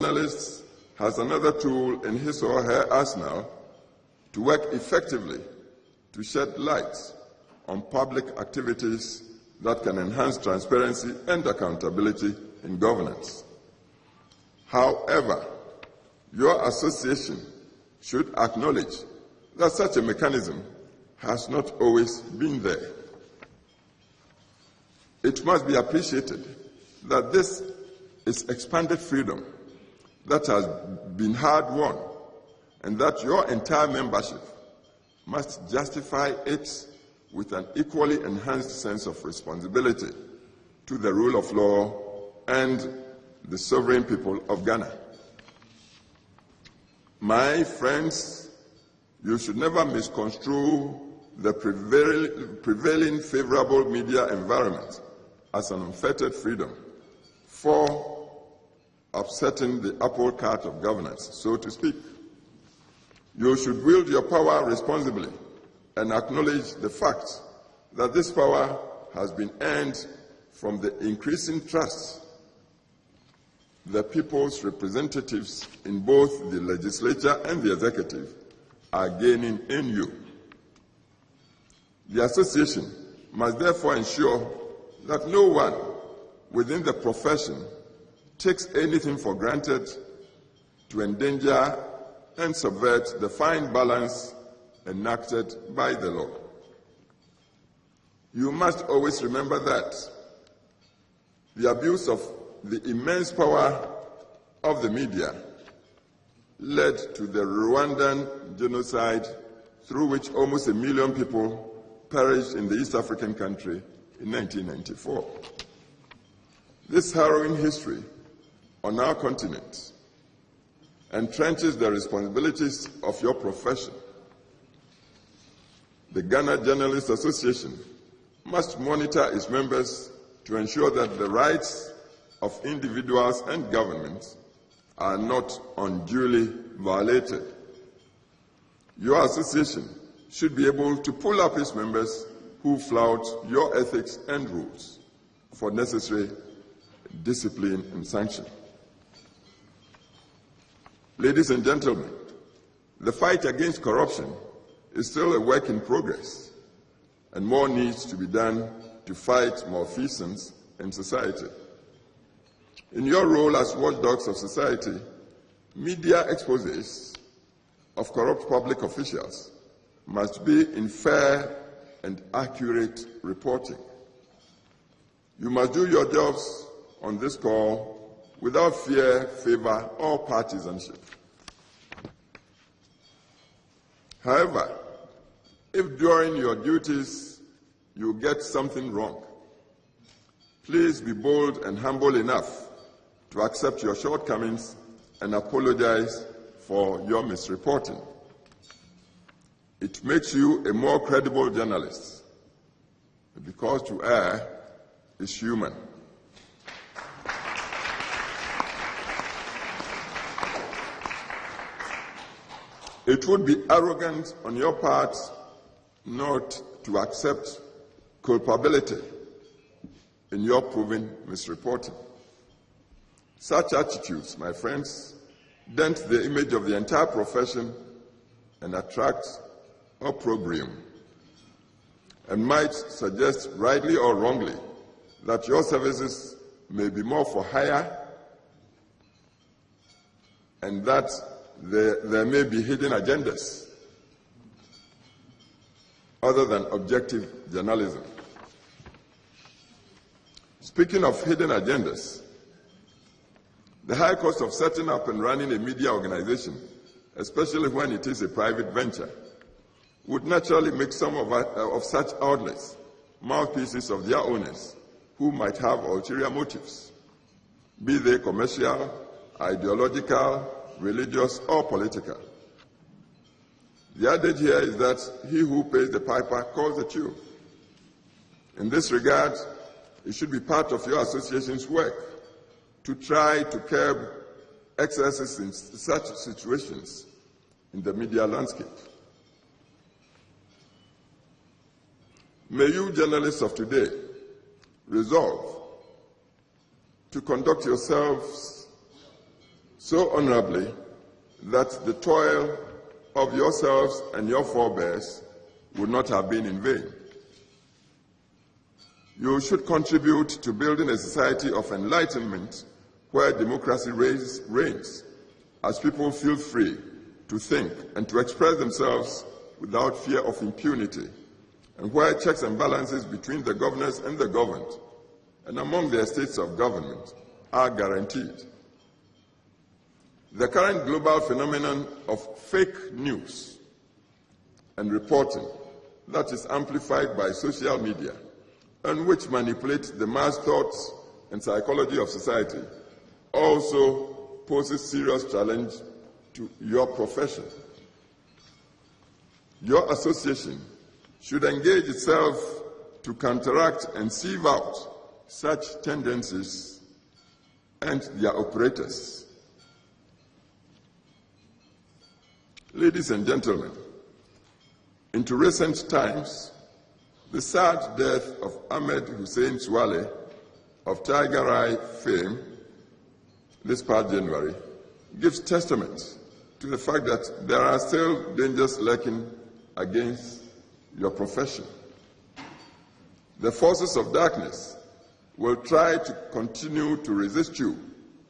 journalist has another tool in his or her arsenal to work effectively to shed light on public activities that can enhance transparency and accountability in governance. However, your association should acknowledge that such a mechanism has not always been there. It must be appreciated that this is expanded freedom that has been hard-won, and that your entire membership must justify it with an equally enhanced sense of responsibility to the rule of law and the sovereign people of Ghana. My friends, you should never misconstrue the prevailing favorable media environment as an unfettered freedom for upsetting the apple cart of governance, so to speak. You should wield your power responsibly and acknowledge the fact that this power has been earned from the increasing trust the people's representatives in both the legislature and the executive are gaining in you. The association must therefore ensure that no one within the profession takes anything for granted to endanger and subvert the fine balance enacted by the law. You must always remember that the abuse of the immense power of the media led to the Rwandan genocide, through which almost 1 million people perished in the East African country in 1994. This harrowing history on our continent entrenches the responsibilities of your profession. The Ghana Journalists Association must monitor its members to ensure that the rights of individuals and governments are not unduly violated. Your association should be able to pull up its members who flout your ethics and rules for necessary discipline and sanction. Ladies and gentlemen, the fight against corruption is still a work in progress, and more needs to be done to fight malfeasance in society. In your role as watchdogs of society, media exposés of corrupt public officials must be in fair and accurate reporting. You must do your jobs on this call without fear, favor, or partisanship. However, if during your duties you get something wrong, please be bold and humble enough to accept your shortcomings and apologize for your misreporting. It makes you a more credible journalist, because to err is human. It would be arrogant on your part not to accept culpability in your proven misreporting. Such attitudes, my friends, dent the image of the entire profession and attract opprobrium, and might suggest, rightly or wrongly, that your services may be more for hire and that there may be hidden agendas other than objective journalism. Speaking of hidden agendas, the high cost of setting up and running a media organization, especially when it is a private venture, would naturally make some of such outlets mouthpieces of their owners who might have ulterior motives, be they commercial, ideological, religious, or political. The adage here is that he who pays the piper calls the tune. In this regard, it should be part of your association's work to try to curb excesses in such situations in the media landscape. May you journalists of today resolve to conduct yourselves so honorably that the toil of yourselves and your forebears would not have been in vain. You should contribute to building a society of enlightenment where democracy reigns, as people feel free to think and to express themselves without fear of impunity, and where checks and balances between the governors and the governed and among their states of government are guaranteed. The current global phenomenon of fake news and reporting that is amplified by social media and which manipulates the mass thoughts and psychology of society also poses serious challenge to your profession. Your association should engage itself to counteract and sieve out such tendencies and their operators. Ladies and gentlemen, into recent times, the sad death of Ahmed Hussein Suale of Tiger Eye fame this past January gives testament to the fact that there are still dangers lurking against your profession. The forces of darkness will try to continue to resist you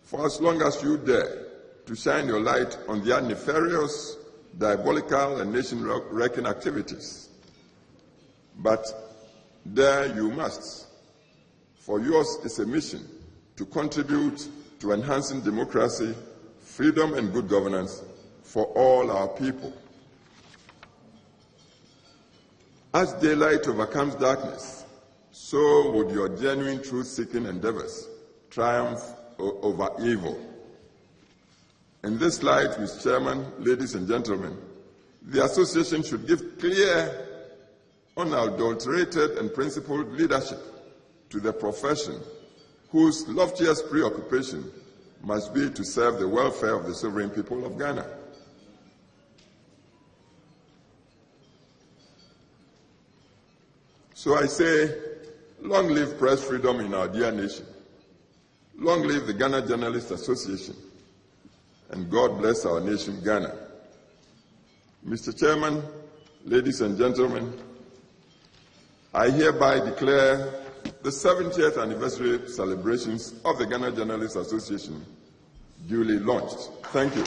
for as long as you dare to shine your light on their nefarious, diabolical, and nation-wrecking activities. But dare you must, for yours is a mission to contribute to enhancing democracy, freedom, and good governance for all our people. As daylight overcomes darkness, so would your genuine truth-seeking endeavors triumph over evil. In this light, Mr. Chairman, ladies and gentlemen, the Association should give clear, unadulterated, and principled leadership to the profession, whose loftiest preoccupation must be to serve the welfare of the sovereign people of Ghana. So I say, long live press freedom in our dear nation. Long live the Ghana Journalists Association. And God bless our nation, Ghana. Mr. Chairman, ladies and gentlemen, I hereby declare the 70th anniversary celebrations of the Ghana Journalists Association duly launched. Thank you.